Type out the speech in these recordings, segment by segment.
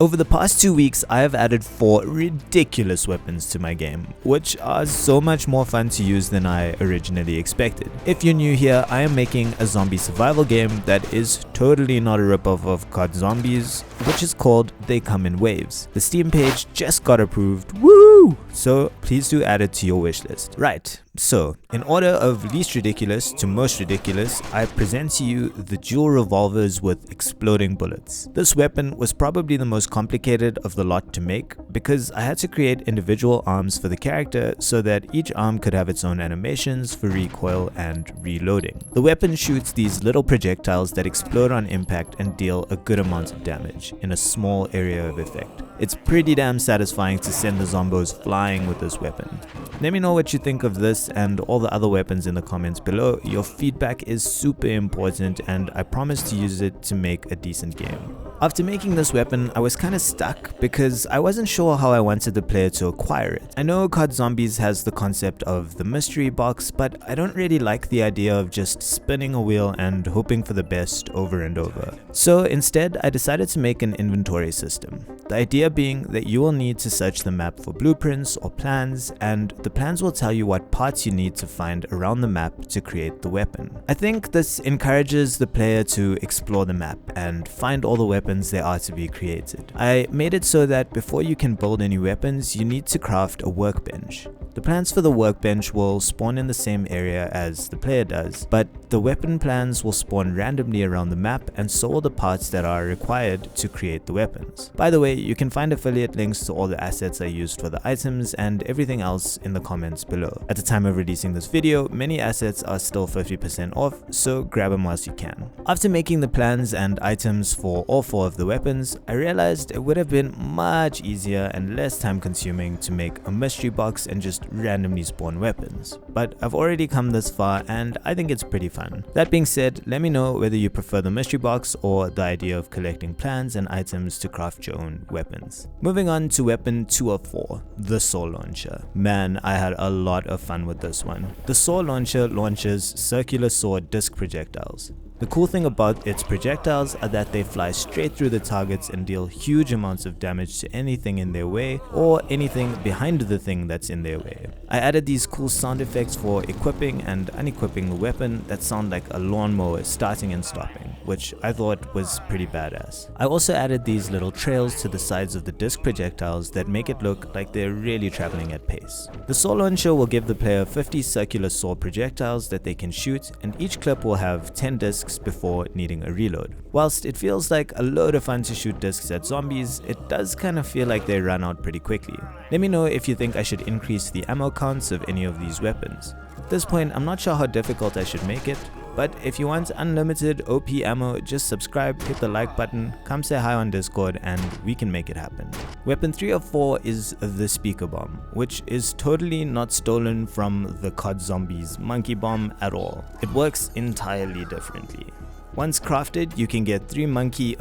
Over the past 2 weeks, I have added 4 ridiculous weapons to my game, which are so much more fun to use than I originally expected. If you're new here, I am making a zombie survival game that is totally not a ripoff of COD Zombies, which is called They Come in Waves. The Steam page just got approved, woo! So please do add it to your wishlist. Right, so in order of least ridiculous to most ridiculous, I present to you the dual revolvers with exploding bullets. This weapon was probably the most complicated of the lot to make because I had to create individual arms for the character so that each arm could have its own animations for recoil and reloading. The weapon shoots these little projectiles that explode on impact and deal a good amount of damage in a small area of effect. It's pretty damn satisfying to send the zombos flying with this weapon. Let me know what you think of this and all the other weapons in the comments below. Your feedback is super important and I promise to use it to make a decent game. After making this weapon, I was kinda stuck because I wasn't sure how I wanted the player to acquire it. I know COD Zombies has the concept of the mystery box, but I don't really like the idea of just spinning a wheel and hoping for the best over and over. So instead, I decided to make an inventory system. The idea being that you will need to search the map for blueprints or plans, and the plans will tell you what parts you need to find around the map to create the weapon. I think this encourages the player to explore the map and find all the weapons there are to be created. I made it so that before you can build any weapons, you need to craft a workbench. The plans for the workbench will spawn in the same area as the player does, but the weapon plans will spawn randomly around the map, and so will the parts that are required to create the weapons. By the way, you can find affiliate links to all the assets I used for the items and everything else in the comments below. At the time of releasing this video, many assets are still 50% off, so grab them whilst you can. After making the plans and items for all 4 of the weapons, I realized it would have been much easier and less time consuming to make a mystery box and just randomly spawn weapons. But I've already come this far and I think it's pretty fun. That being said, let me know whether you prefer the mystery box or the idea of collecting plans and items to craft your own weapons. Moving on to weapon 2 of 4, the saw launcher. Man, I had a lot of fun with this one. The saw launcher launches circular saw disc projectiles. The cool thing about its projectiles are that they fly straight through the targets and deal huge amounts of damage to anything in their way or anything behind the thing that's in their way. I added these cool sound effects for equipping and unequipping the weapon that sound like a lawnmower starting and stopping, which I thought was pretty badass. I also added these little trails to the sides of the disc projectiles that make it look like they're really traveling at pace. The saw launcher will give the player 50 circular saw projectiles that they can shoot, and each clip will have 10 discs before needing a reload. Whilst it feels like a load of fun to shoot discs at zombies, it does kind of feel like they run out pretty quickly. Let me know if you think I should increase the ammo counts of any of these weapons. At this point, I'm not sure how difficult I should make it, but if you want unlimited OP ammo, just subscribe, hit the like button, come say hi on Discord, and we can make it happen. Weapon 3 of 4 is the speaker bomb, which is totally not stolen from the COD Zombies monkey bomb at all. It works entirely differently. Once crafted, you can get 3 monkey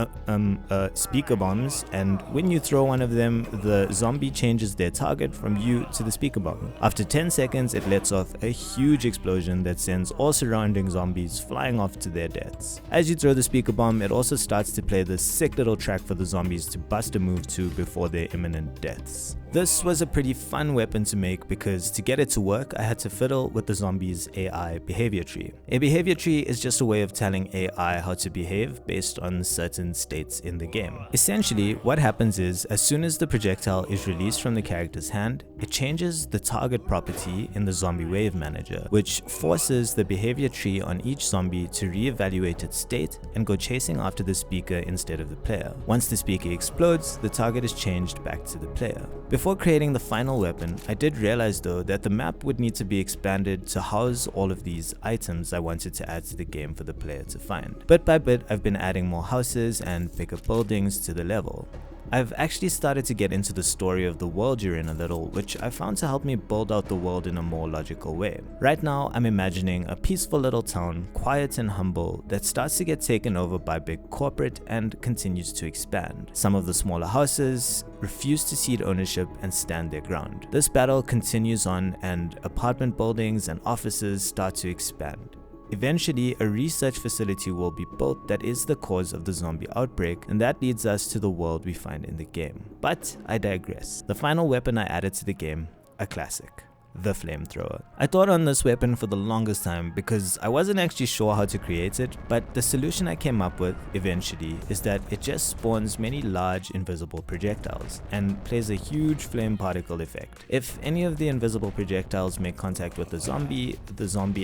speaker bombs, and when you throw one of them, the zombie changes their target from you to the speaker bomb. After 10 seconds, it lets off a huge explosion that sends all surrounding zombies flying off to their deaths. As you throw the speaker bomb, it also starts to play this sick little track for the zombies to bust a move to before their imminent deaths. This was a pretty fun weapon to make because to get it to work, I had to fiddle with the zombies' AI behavior tree. A behavior tree is just a way of telling AI how to behave based on certain states in the game. Essentially, what happens is, as soon as the projectile is released from the character's hand, it changes the target property in the zombie wave manager, which forces the behavior tree on each zombie to reevaluate its state and go chasing after the speaker instead of the player. Once the speaker explodes, the target is changed back to the player. Before creating the final weapon, I did realize though that the map would need to be expanded to house all of these items I wanted to add to the game for the player to find. Bit by bit, I've been adding more houses and bigger buildings to the level. I've actually started to get into the story of the world you're in a little, which I found to help me build out the world in a more logical way. Right now, I'm imagining a peaceful little town, quiet and humble, that starts to get taken over by big corporate and continues to expand. Some of the smaller houses refuse to cede ownership and stand their ground. This battle continues on, and apartment buildings and offices start to expand. Eventually, a research facility will be built that is the cause of the zombie outbreak, and that leads us to the world we find in the game. But I digress. The final weapon I added to the game, a classic. The Flamethrower. I thought on this weapon for the longest time because I wasn't actually sure how to create it, but the solution I came up with eventually is that it just spawns many large invisible projectiles and plays a huge flame particle effect. If any of the invisible projectiles make contact with the zombie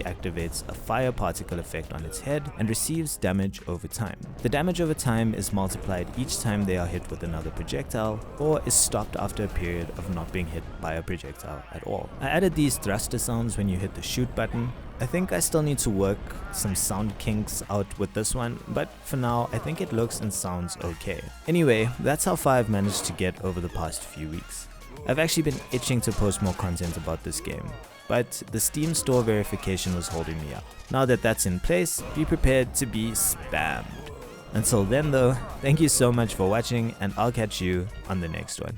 activates a fire particle effect on its head and receives damage over time. The damage over time is multiplied each time they are hit with another projectile or is stopped after a period of not being hit by a projectile at all. I added these thruster sounds when you hit the shoot button. I think I still need to work some sound kinks out with this one, but for now I think it looks and sounds okay. Anyway, that's how far I've managed to get over the past few weeks. I've actually been itching to post more content about this game, but the Steam store verification was holding me up. Now that that's in place, be prepared to be spammed. Until then though, thank you so much for watching and I'll catch you on the next one.